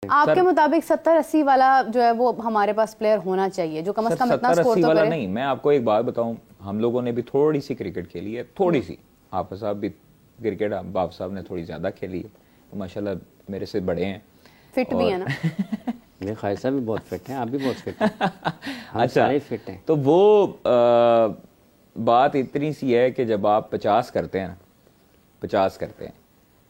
आपके मुताबिक 70-80 वाला जो है वो हमारे पास प्लेयर होना चाहिए जो कम से कम इतना स्कोर तो वाला करे। नहीं, मैं आपको एक बात बताऊं, हम लोगों ने भी थोड़ी सी क्रिकेट खेली है, थोड़ी सी। हाफिज साहब भी क्रिकेट, बाप साहब ने थोड़ी ज्यादा खेली है, तो माशाल्लाह मेरे से बड़े हैं, फिट भी है ना। मेरे ख्याल से भी बहुत फिट हैं, आप भी बहुत फिट हैं। हम अच्छा, सारे फिट हैं। तो वो बात इतनी सी है कि जब आप 50 करते हैं, 50 करते हैं,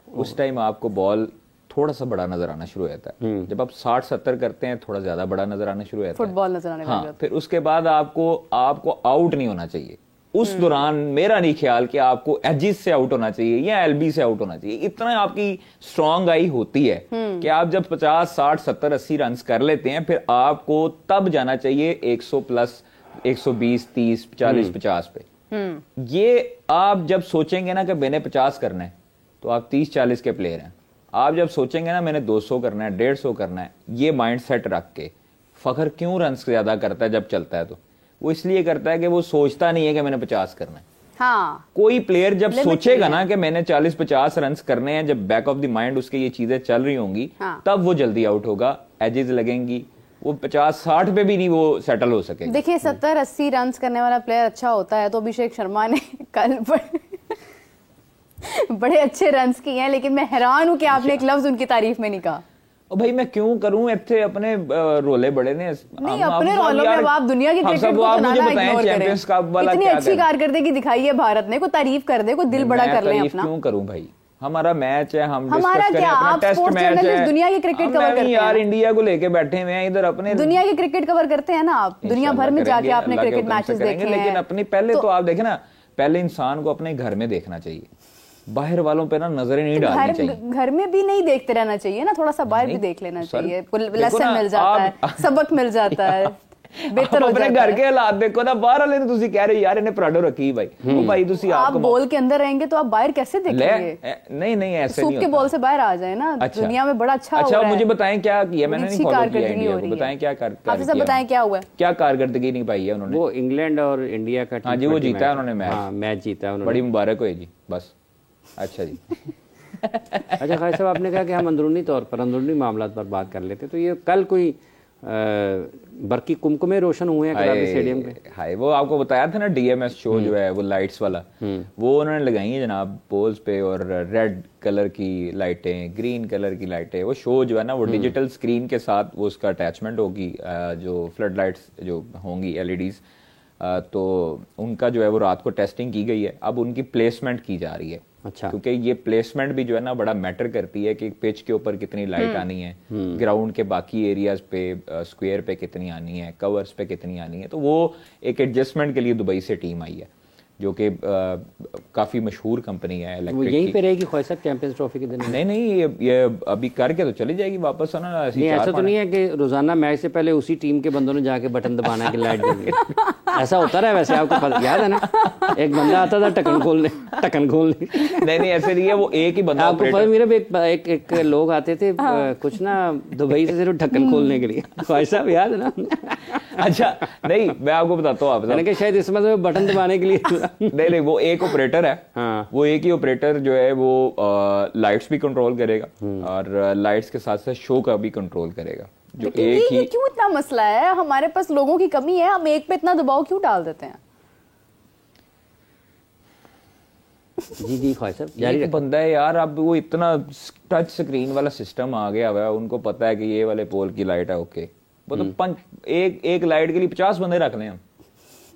उस टाइम आपको बॉल थोड़ा सा बड़ा नजर आना शुरू हो जाता है। जब आप 60-70 करते हैं, थोड़ा ज्यादा बड़ा नजर आना शुरू हो जाता है, फुटबॉल नजर आने लग जाता है। फिर उसके बाद आपको आउट नहीं होना चाहिए उस दौरान। मेरा नहीं ख्याल कि आपको एजिस से आउट होना चाहिए या एलबी से आउट होना चाहिए। इतना आपकी स्ट्रांग आई होती है कि आप जब 50, 60, 70, 80 रन कर लेते हैं, फिर आपको तब जाना चाहिए 100 प्लस, 120, 30, 40, 50 पे। ये आप जब सोचेंगे ना कि मैंने 50 करना है, तो आप 30-40 के प्लेयर हैं। आप जब सोचेंगे ना मैंने 200 करना है, 150 करना है, ये माइंड सेट रख के फखर क्यों रन ज्यादा करता है जब चलता है? तो वो इसलिए करता है कि वो सोचता नहीं है कि मैंने 50 करना है। हाँ, कोई प्लेयर जब सोचेगा ना कि मैंने 40-50 रन करने हैं, जब बैक ऑफ द माइंड उसके ये चीजें चल रही होंगी, हाँ। तब वो जल्दी आउट होगा, एजेस लगेंगी, वो 50-60 पे भी नहीं वो सेटल हो सकेगा। देखिए 70-80 रन करने वाला प्लेयर अच्छा होता है, तो अभिषेक शर्मा ने कल बड़े अच्छे रन्स किए हैं, लेकिन मैं हैरान हूं कि आपने एक लफ्ज उनकी तारीफ में नहीं कहा। ओ भाई मैं क्यों करूं, इतने अपने रोले बड़े ने नहीं, अपने रोलों में आप दुनिया की क्रिकेट को तो ना इग्नोर करें। इतनी अच्छी कारकर्दगी दिखाई है भारत ने, कोई तारीफ कर दे, कोई दिल बड़ा कर ले अपना। क्यों करूं भाई, हमारा मैच है, हम हमारा डिस्कस करें, क्या, अपना आप टेस्ट स्पोर्ट्स मैच है, जर्नलिस्ट दुनिया की क्रिकेट कवर करते हैं यार, इंडिया को लेके बैठे हुए हैं इधर, अपने दुनिया की क्रिकेट कवर करते हैं ना आप, दुनिया भर में जाके आपने क्रिकेट मैचेस देखे हैं। लेकिन अपनी पहले तो आप देखें ना, पहले इंसान को अपने घर में देखना चाहिए, बाहर वालों पे ना नजरें नहीं डालनी चाहिए। घर में भी नहीं देखते रहना चाहिए ना, थोड़ा सा बाहर भी देख लेना चाहिए, लेसन मिल जाता है, सबक मिल जाता है, बेहतर हो जाता है। अपने घर के हालात देखो ना, बाहर वाले ने तुसी कह रहे यार इन्हें प्राडो रखी भाई, वो भाई तुसी आप बॉल के अंदर रहेंगे तो आप बाहर कैसे देखेंगे? नहीं ऐसे नहीं होता, के बॉल से बाहर आ जाए ना। अच्छा, दुनिया में बड़ा अच्छा हो रहा है। मुझे बताएं क्या किया, मैंने नहीं फॉलो किया इंडिया को, बताएं क्या आपसे बताएं क्या हुआ, क्या कारकर्दगी नहीं पाई है उन्होंने? वो इंग्लैंड और इंडिया का, हाँ जी, वो जीता है उन्होंने मैच जीता है उन्होंने, बड़ी मुबारक हो जी, बस। अच्छा जी। अच्छा खालिद साहब, आपने कहा कि हम अंदरूनी तौर पर, अंदरूनी मामला पर बात कर लेते, तो ये कल कोई बरकी कुमकुमे रोशन हुए हैं कराची स्टेडियम पे? हाय, वो आपको बताया था ना डीएमएस शो जो है वो लाइट्स वाला, वो उन्होंने लगाई है जनाब पोल्स पे, और रेड कलर की लाइटें, ग्रीन कलर की लाइटें। वो शो जो है ना वो डिजिटल स्क्रीन के साथ वो उसका अटैचमेंट होगी, जो फ्लड लाइट्स जो होंगी एलईडीज, तो उनका जो है वो रात को टेस्टिंग की गई है, अब उनकी प्लेसमेंट की जा रही है। अच्छा, क्योंकि ये प्लेसमेंट भी जो है ना बड़ा मैटर करती है कि पिच के ऊपर कितनी लाइट आनी है, ग्राउंड के बाकी एरियाज पे, स्क्वायर पे कितनी आनी है, कवर्स पे कितनी आनी है। तो वो एक एडजस्टमेंट के लिए दुबई से टीम आई है, जो कि काफी मशहूर कंपनी है इलेक्ट्रिक। वो यहीं पे रहेगी ख्वाहिश साहब चैंपियंस ट्रॉफी के दिन? नहीं, ये अभी करके तो चली जाएगी वापस, है ना। नहीं, ऐसा तो नहीं है कि रोजाना मैच से पहले उसी टीम के बंदों ने जाके बटन दबाना है कि लाइट जल गई? ऐसा होता रहा वैसे, आपको याद है ना, एक बंदा आता था ढक्कन खोलने। नहीं ऐसे नहीं है, वो एक ही बंदा। आपको पता मेरा एक लोग आते थे कुछ ना दुबई से सिर्फ ढक्कन खोलने के लिए, ख्वाहिश साहब याद है ना? अच्छा, नहीं मैं आपको बताता हूँ, मैंने शायद इस मतलब बटन दबाने के लिए नहीं, वो एक ऑपरेटर है। हाँ। वो एक ही ऑपरेटर जो है वो लाइट्स भी कंट्रोल करेगा और लाइट्स के साथ साथ शो का भी कंट्रोल करेगा। जो एक ही, क्यों इतना मसला है, हमारे पास लोगों की कमी है, हम एक पे इतना दबाव क्यों डाल देते हैं? जी ख्वाहिश साहब, एक बंदा है यार, अब वो इतना टच स्क्रीन वाला सिस्टम आ गया हुआ है, उनको पता है कि ये वाले पोल की लाइट है, ओके, वो तो एक लाइट के लिए 50 बंदे रख लें हम,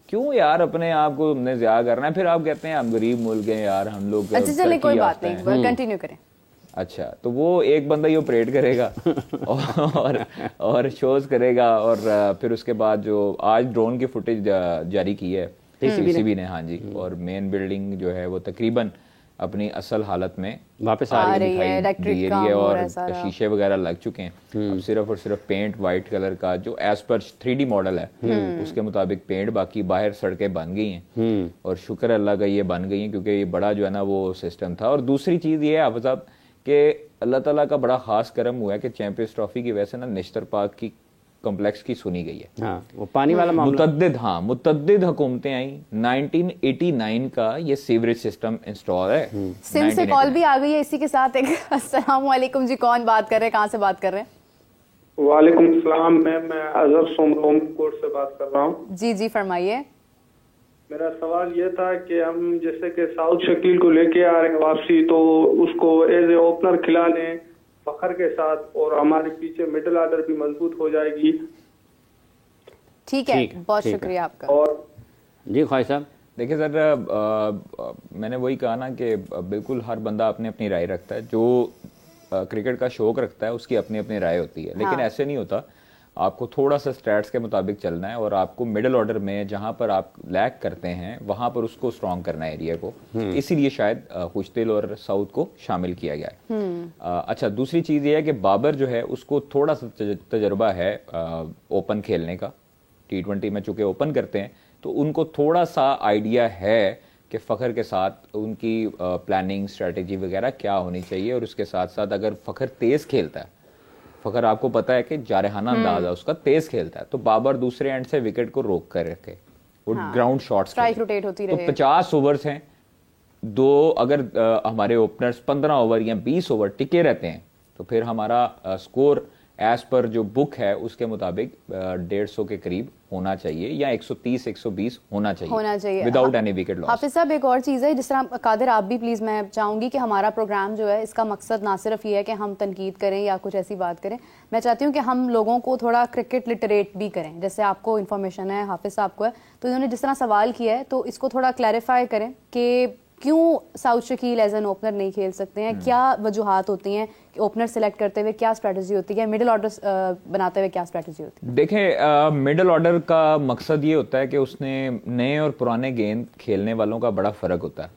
क्यों यार अपने आप को हमने ज़्यादा करना है? फिर आप कहते हैं हम गरीब मुल्क हैं यार, हम लोग। अच्छा चलिए कोई बात नहीं, कंटिन्यू करें। अच्छा, तो वो एक बंदा ही ऑपरेट करेगा और शोज करेगा, और फिर उसके बाद जो आज ड्रोन की फुटेज जारी की है पीसीबी ने, हाँ जी, और मेन बिल्डिंग जो है वो तकरीबन अपनी असल हालत में वापस आ रही है, इलेक्ट्रिक और शीशे वगैरह लग चुके हैं। अब सिर्फ और सिर्फ पेंट वाइट कलर का जो एज पर 3D मॉडल है उसके मुताबिक पेंट, बाकी बाहर सड़कें बन गई हैं और शुक्र अल्लाह का ये बन गई हैं, क्योंकि ये बड़ा जो है ना वो सिस्टम था। और दूसरी चीज़ ये है हाफिज़ साहब कि अल्लाह ताला का बड़ा खास करम हुआ है कि चैंपियंस ट्रॉफी की वजह से ना निश्तर पार्क की कॉम्प्लेक्स की सुनी गई है। हाँ, वो पानी वाला मामला, मुतद्दिद हुकूमतें आई, 1989 का ये सीवरेज सिस्टम इंस्टॉल है। सिम से कॉल भी आ गई है इसी के साथ एक। अस्सलाम वालेकुम जी, कौन बात कर रहे हैं, कहाँ से बात कर रहे हैं? वालेकुम सलाम मैम, मैं अजहर सोमरोम कोर्ट से बात कर रहा हूँ। जी जी फरमाइए। मेरा सवाल ये था कि हम जैसे कि साउथ शकील को लेके आ रहे हैं वापसी, तो उसको एज ए ओपनर खिला लें फखर के साथ, और हमारे पीछे मिडिल ऑर्डर भी मजबूत हो जाएगी। ठीक है, बहुत शुक्रिया आपका। और जी ख्वाहिश साहब। देखिए सर, मैंने वही कहा ना कि बिल्कुल हर बंदा अपनी अपनी राय रखता है। जो क्रिकेट का शौक रखता है उसकी अपनी अपनी राय होती है, लेकिन ऐसे नहीं होता। आपको थोड़ा सा स्टैट्स के मुताबिक चलना है और आपको मिडिल ऑर्डर में जहां पर आप लैक करते हैं वहां पर उसको स्ट्रॉन्ग करना है एरिया को। इसीलिए शायद खुशदिल और साउथ को शामिल किया गया है। अच्छा, दूसरी चीज ये है कि बाबर जो है उसको थोड़ा सा तजर्बा है ओपन खेलने का। T20 में चूंकि ओपन करते हैं तो उनको थोड़ा सा आइडिया है कि फ़खर के साथ उनकी प्लानिंग स्ट्रेटेजी वगैरह क्या होनी चाहिए। और उसके साथ साथ अगर फ़खर तेज़ खेलता है, फ़खर आपको पता है कि जारहाना अंदाज है उसका, तेज़ खेलता है, तो बाबर दूसरे एंड से विकेट को रोक कर रखे और ग्राउंड शॉट्स स्ट्राइक रोटेट होती रहे। तो 50 ओवर्स हैं, अगर हमारे ओपनर्स 15 ओवर या 20 ओवर टिके रहते हैं तो फिर हमारा स्कोर एज पर जो बुक है उसके मुताबिक 150 के करीब होना चाहिए या 130-120 होना चाहिए विदाउट एनी विकेट लॉस। हाफिज साहब, एक और चीज़ है, जिस तरह कादिर आप भी प्लीज़, मैं चाहूंगी कि हमारा प्रोग्राम जो है इसका मकसद ना सिर्फ ये है कि हम तनकीद करें या कुछ ऐसी बात करें। मैं चाहती हूँ कि हम लोगों को थोड़ा क्रिकेट लिटरेट भी करें। जैसे आपको इन्फॉर्मेशन है, हाफिज साहब को है, तो इन्होंने जिस तरह सवाल किया है तो इसको थोड़ा क्लैरिफाई करें कि क्यों Saud Shakeel as an opener नहीं खेल सकते हैं, क्या वजूहात होती हैं कि ओपनर सेलेक्ट करते हुए क्या स्ट्रेटजी होती है, मिडिल ऑर्डर बनाते हुए क्या स्ट्रेटजी होती है। देखें, मिडिल ऑर्डर का मकसद ये होता है कि उसने नए और पुराने गेंद खेलने वालों का बड़ा फ़र्क होता है।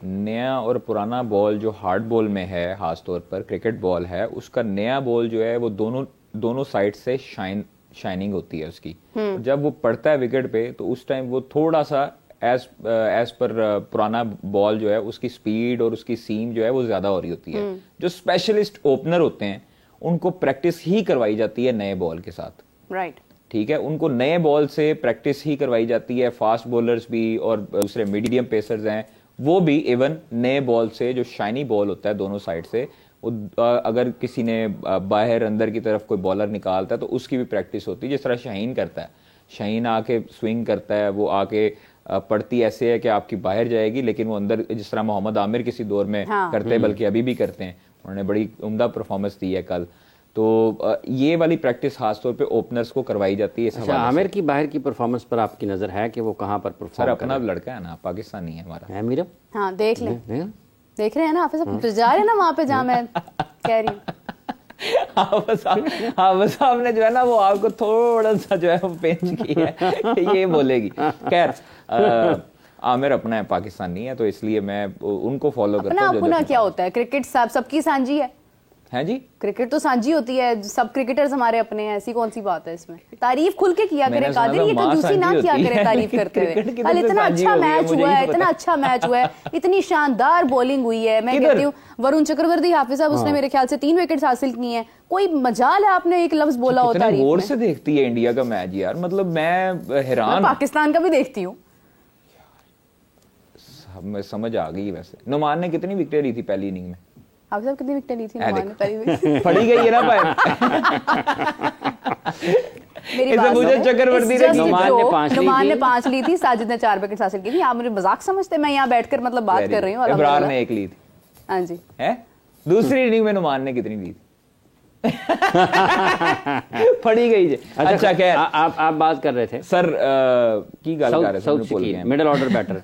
नया और पुराना बॉल जो हार्ड बॉल में है, खासतौर पर क्रिकेट बॉल है, उसका नया बॉल जो है वो दोनों साइड से शाइनिंग होती है उसकी। जब वो पड़ता है विकेट पे तो उस टाइम वो थोड़ा सा एज पर पुराना बॉल जो है उसकी स्पीड और उसकी सीम जो है वो ज्यादा हो रही होती है। जो स्पेशलिस्ट ओपनर होते हैं उनको प्रैक्टिस ही करवाई जाती है नए बॉल के साथ। राइट, ठीक है, उनको नए बॉल से प्रैक्टिस ही करवाई जाती है। फास्ट बॉलर्स भी और दूसरे मीडियम पेसर्स हैं वो भी इवन नए बॉल से, जो शाइनी बॉल होता है दोनों साइड से, अगर किसी ने बाहर अंदर की तरफ कोई बॉलर निकालता है तो उसकी भी प्रैक्टिस होती है। जिस तरह शाहीन करता है, शाहीन आके स्विंग करता है, वो आके पड़ती ऐसे है कि आपकी बाहर जाएगी लेकिन वो अंदर, जिस तरह मोहम्मद आमिर किसी दौर में करते हैं, बल्कि अभी भी करते हैं, उन्होंने बड़ी उम्दा परफॉर्मेंस दी है कल। तो ये वाली प्रैक्टिस खासतौर पे ओपनर्स को करवाई जाती है। अच्छा, आमिर की बाहर की परफॉर्मेंस पर आपकी नजर है कि वो कहाँ पर परफॉर्म? सर अपना लड़का है ना, पाकिस्तानी है हमारा। है मीरा? हाँ, देख रहे हैं ना आप सब जा रहे हैं ना वहां पे जहाँ मैं कह रही हूँ। हाफिज साहब ने जो है ना वो आपको थोड़ा सा जो है वो पेंच किया है, ये बोलेगी। खैर, आमिर अपना है, पाकिस्तानी है, तो इसलिए मैं उनको फॉलो करता हूं। अपना क्या होता है? क्रिकेट सबकी सांझी है जी, क्रिकेट तो सांझी होती है, सब क्रिकेटर्स हमारे अपने हैं, ऐसी कौन सी बात है इसमें? तारीफ खुल के किया करें कादिर, ये कंजूसी ना किया करें तारीफ करते हुए। कल इतना अच्छा मैच हुआ है, इतना अच्छा मैच हुआ है, इतनी शानदार बॉलिंग हुई है। मैं कहती हूँ वरुण चक्रवर्ती हाफिज साहब, उसने मेरे ख्याल से 3 विकेट्स हासिल किए हैं। कोई मजाल है आपने एक लफ्ज बोला होता है? गौर से देखती है इंडिया का मैच यार, मतलब मैं हैरान। पाकिस्तान का भी देखती हूँ, समझ आ गई। वैसे नुमान ने कितनी विकेट ली थी पहली इनिंग में? आप सब कितनी विकेट ली थी नुमान ने पहली? पड़ी गई है ना भाई। मुझे चक्रवर्ती ने नुमान ने 5 ली थी, साजिद ने 4 विकेट हासिल की थी। आप मुझे मजाक समझते? मैं यहाँ बैठकर मतलब बात कर रही हूँ। इब्रार ने 1 ली थी। हाँ जी, है। दूसरी इनिंग में नुमान ने कितनी ली थी? फड़ी गई। अच्छा, क्या आप बात कर रहे थे सर की गल कर रहे थे, middle order batter.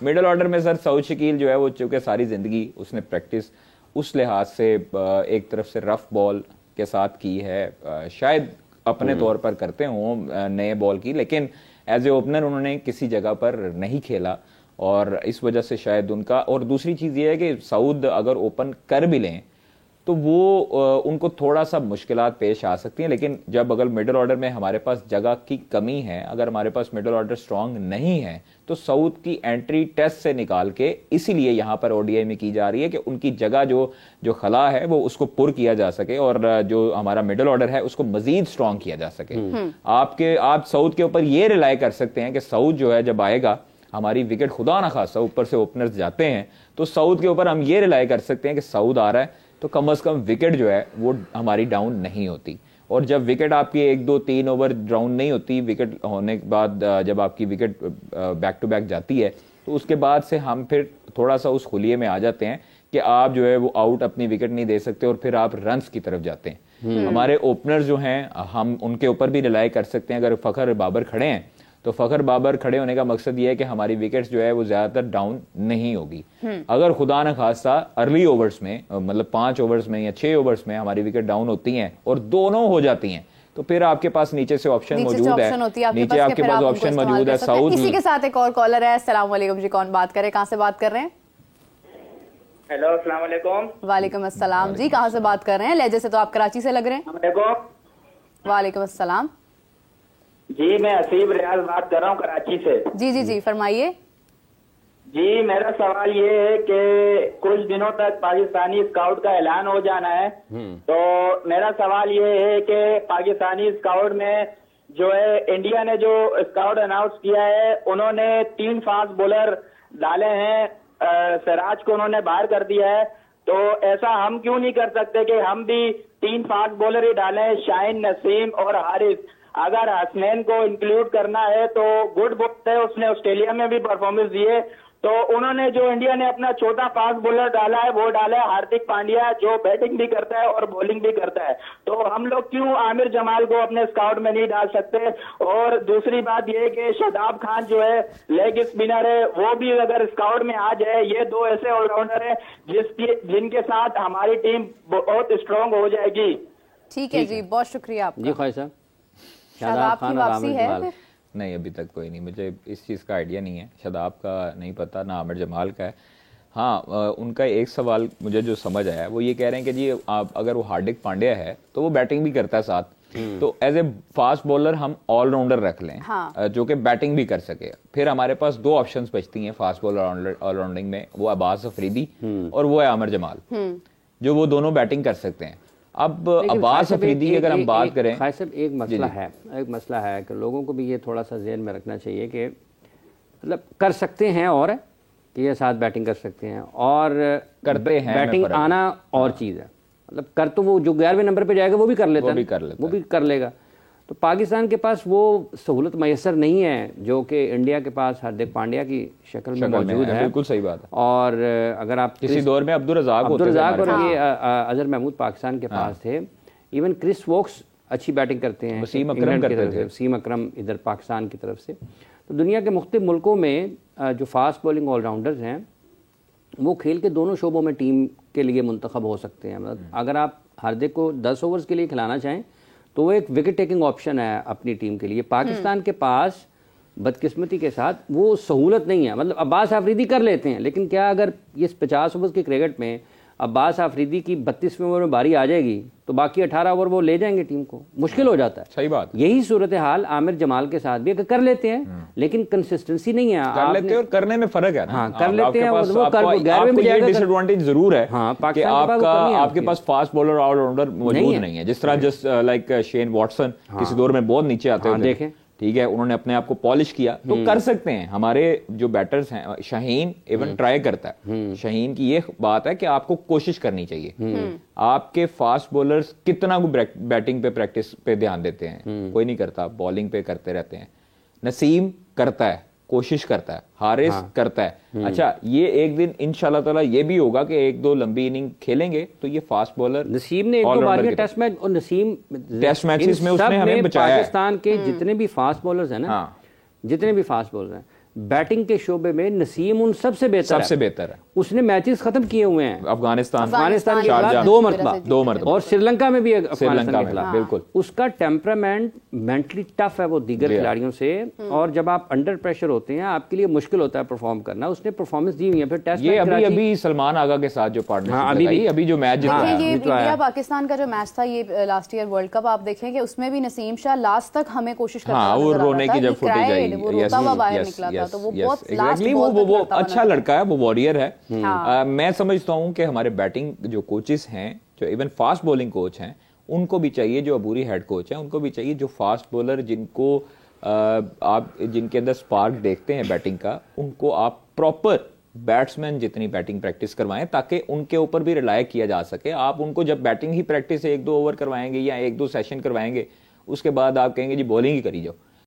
Middle order में सर साउथ शकील जो है वो चूंकि सारी जिंदगी उसने प्रैक्टिस उस लिहाज से एक तरफ से रफ बॉल के साथ की है, शायद अपने तौर पर करते हों नए बॉल की, लेकिन एज ए ओपनर उन्होंने किसी जगह पर नहीं खेला और इस वजह से शायद उनका। और दूसरी चीज ये है कि साउथ अगर ओपन कर भी लें तो वो उनको थोड़ा सा मुश्किलात पेश आ सकती हैं। लेकिन जब अगर मिडिल ऑर्डर में हमारे पास जगह की कमी है, अगर हमारे पास मिडिल ऑर्डर स्ट्रांग नहीं है, तो साउथ की एंट्री टेस्ट से निकाल के इसीलिए यहाँ पर ओडीआई में की जा रही है कि उनकी जगह जो खला है वो उसको पुर किया जा सके और जो हमारा मिडिल ऑर्डर है उसको मजीद स्ट्रांग किया जा सके। आप साउथ के ऊपर ये रिलाई कर सकते हैं कि साउथ जो है जब आएगा, हमारी विकेट खुदा ना खासा ऊपर से ओपनर्स जाते हैं, तो साउथ के ऊपर हम ये रिलाई कर सकते हैं कि साउथ आ रहा है तो कम से कम विकेट जो है वो हमारी डाउन नहीं होती। और जब विकेट आपकी 1, 2, 3 ओवर डाउन नहीं होती, विकेट होने के बाद जब आपकी विकेट बैक टू बैक जाती है, तो उसके बाद से हम फिर थोड़ा सा उस खुलिये में आ जाते हैं कि आप जो है वो आउट अपनी विकेट नहीं दे सकते और फिर आप रन्स की तरफ जाते हैं। हमारे ओपनर जो हैं हम उनके ऊपर भी रिलाई कर सकते हैं। अगर फखर बाबर खड़े हैं तो फखर बाबर खड़े होने का मकसद ये है कि हमारी विकेट्स जो है वो ज्यादातर डाउन नहीं होगी। अगर खुदा न खास्ता अर्ली ओवर्स में, मतलब 5 ओवर्स में या 6 ओवर्स में हमारी विकेट डाउन होती हैं और दोनों हो जाती हैं, तो फिर आपके पास नीचे से ऑप्शन मौजूद है, नीचे आपके पास ऑप्शन मौजूद है साउथ। इसी के साथ एक और कॉलर है। अस्सलाम वालेकुम जी, कौन बात करे, कहाँ से बात कर रहे हैं? हेलो, अस्सलाम वालेकुम। वालेकुम अस्सलाम जी, कहाँ से बात कर रहे हैं? लहजे से तो आप कराची से लग रहे हैं। वालेकुम अस्सलाम जी, मैं हसीब रियाज बात कर रहा हूँ कराची से। जी जी जी, फरमाइए जी। मेरा सवाल ये है कि कुछ दिनों तक पाकिस्तानी स्काउट का ऐलान हो जाना है, तो मेरा सवाल ये है कि पाकिस्तानी स्काउट में जो है इंडिया ने जो स्काउट अनाउंस किया है, उन्होंने 3 फास्ट बॉलर डाले हैं, सिराज को उन्होंने बाहर कर दिया है, तो ऐसा हम क्यों नहीं कर सकते कि हम भी 3 फास्ट बॉलर ही डालें, शाहीन, नसीम और हारिस। अगर हसनैन को इंक्लूड करना है तो गुड बात है, उसने ऑस्ट्रेलिया में भी परफॉर्मेंस दी है। तो उन्होंने जो इंडिया ने अपना चौथा फास्ट बॉलर डाला है वो डाला है हार्दिक पांड्या, जो बैटिंग भी करता है और बॉलिंग भी करता है। तो हम लोग क्यों आमिर जमाल को अपने स्काउट में नहीं डाल सकते? और दूसरी बात यह कि शादाब खान जो है लेग स्पिनर है, वो भी अगर स्काउट में आ जाए, ये 2 ऐसे ऑलराउंडर है जिनके साथ हमारी टीम बहुत स्ट्रांग हो जाएगी। ठीक है जी, बहुत शुक्रिया आपका। जी ख्वाहिश साहब, शादाब खान और आमिर जमाल नहीं, अभी तक कोई नहीं, मुझे इस चीज़ का आइडिया नहीं है। शादाब का नहीं पता, ना आमिर जमाल का है। हाँ, उनका एक सवाल मुझे जो समझ आया वो ये कह रहे हैं कि जी आप अगर वो हार्दिक पांड्या है तो वो बैटिंग भी करता है साथ, तो एज ए फास्ट बॉलर हम ऑलराउंडर रख लें। हाँ। जो कि बैटिंग भी कर सके। फिर हमारे पास 2 ऑप्शंस बचती हैं फास्ट बॉलर ऑलराउंडिंग में, वो अब्बास अफरीदी और वो है आमिर जमाल, जो वो दोनों बैटिंग कर सकते हैं। अब अब्बास अफरीदी की अगर हम बात करें, खाई साहब एक मसला है कि लोगों को भी ये थोड़ा सा ज़हन में रखना चाहिए कि मतलब कर सकते हैं और कि ये साथ बैटिंग कर सकते हैं और करते हैं, बैटिंग आना और चीज़ है। मतलब कर तो वो जो 11वें नंबर पे जाएगा वो भी कर लेता है, वो भी कर लेगा। तो पाकिस्तान के पास वो सहूलत मैसर नहीं है जो कि इंडिया के पास हार्दिक पांड्या की शक्ल में मौजूद है। बिल्कुल सही बात है। और अगर आप किसी दौर में अब्दुल रज़ाक और ये अजहर महमूद पाकिस्तान के पास थे, इवन क्रिस वोक्स अच्छी बैटिंग करते हैं, वसीम अकरम करते थे, वसीम अकरम इधर पाकिस्तान की तरफ से। तो दुनिया के मुख्तलिफ मुल्कों में जो फास्ट बॉलिंग ऑलराउंडर्स हैं वो खेल के दोनों शोबों में टीम के लिए मुंतखब हो सकते हैं। मतलब अगर आप हार्दिक को 10 ओवर्स के लिए खिलाना चाहें तो वो एक विकेट टेकिंग ऑप्शन है अपनी टीम के लिए। पाकिस्तान के पास बदकिस्मती के साथ वो सहूलत नहीं है। मतलब अब्बास आफरीदी कर लेते हैं, लेकिन क्या अगर ये 50 ओवर के क्रिकेट में अब्बास आफरीदी की 32वें ओवर में बारी आ जाएगी तो बाकी 18 ओवर वो ले जाएंगे टीम को, मुश्किल हो जाता है। सही बात। यही सूरत हाल आमिर जमाल के साथ भी कर लेते हैं, लेकिन कंसिस्टेंसी नहीं है। कर लेते हैं और करने में फर्क है ना। हाँ, कर लेते हैं, ये डिसएडवांटेज जरूर है कि आपके पास फास्ट बॉलर ऑलराउंडर मौजूद नहीं है। जिस तरह जस्ट लाइक शेन वॉटसन किसी दौर में बहुत नीचे आते थे, देखें, ठीक है, उन्होंने अपने आप को पॉलिश किया, तो कर सकते हैं। हमारे जो बैटर्स हैं, शाहीन इवन ट्राई करता है। शाहीन की ये बात है कि आपको कोशिश करनी चाहिए। आपके फास्ट बॉलर्स कितना बैटिंग पे प्रैक्टिस पे ध्यान देते हैं? कोई नहीं करता, बॉलिंग पे करते रहते हैं। नसीम करता है, कोशिश करता है, हारिस करता है। अच्छा, ये एक दिन इंशाल्लाह ताला ये भी होगा कि 1-2 लंबी इनिंग खेलेंगे तो ये फास्ट बॉलर। नसीम ने 1-2 बार टेस्ट मैच और नसीम टेस्ट मैचेस में उसने हमें बचाया। पाकिस्तान के जितने भी फास्ट बॉलर्स हैं ना, जितने भी फास्ट बॉलर हैं, बैटिंग के शोबे में नसीम उन सबसे बेहतर है। उसने मैचेस खत्म किए हुए हैं अफगानिस्तान के खिलाफ 2 मरतबा और श्रीलंका में भी अफगानिस्तान के खिलाफ। बिल्कुल, उसका टेम्परामेंट मेंटली टफ है वो दीगर खिलाड़ियों से, और जब आप अंडर प्रेशर होते हैं आपके लिए मुश्किल होता है परफॉर्म करना। उसने परफॉर्मेंस दी हुई है। फिर टेस्ट ये अभी सलमान आगा के साथ जो पार्टनरशिप अभी जो मैच इंडिया पाकिस्तान का जो मैच था ये लास्ट ईयर वर्ल्ड कप, आप देखेंगे उसमें भी नसीम शाह लास्ट तक हमें कोशिश करता वो रोने की जब फुटेज आई, वो रोता हुआ बाहर निकला था, तो वो बहुत वो अच्छा लड़का है, वो वॉरियर है। मैं समझता हूं कि हमारे बैटिंग जो कोचेस हैं, जो इवन फास्ट बॉलिंग कोच हैं, उनको भी चाहिए, जो अबूरी हेड कोच हैं उनको भी चाहिए, जो फास्ट बॉलर जिनको आप जिनके अंदर स्पार्क देखते हैं बैटिंग का, उनको आप प्रॉपर बैट्समैन जितनी बैटिंग प्रैक्टिस करवाएं ताकि उनके ऊपर भी रिलाय किया जा सके। आप उनको जब बैटिंग ही प्रैक्टिस 1-2 ओवर करवाएंगे या 1-2 सेशन करवाएंगे, उसके बाद आप कहेंगे जी बॉलिंग ही करी जाओ,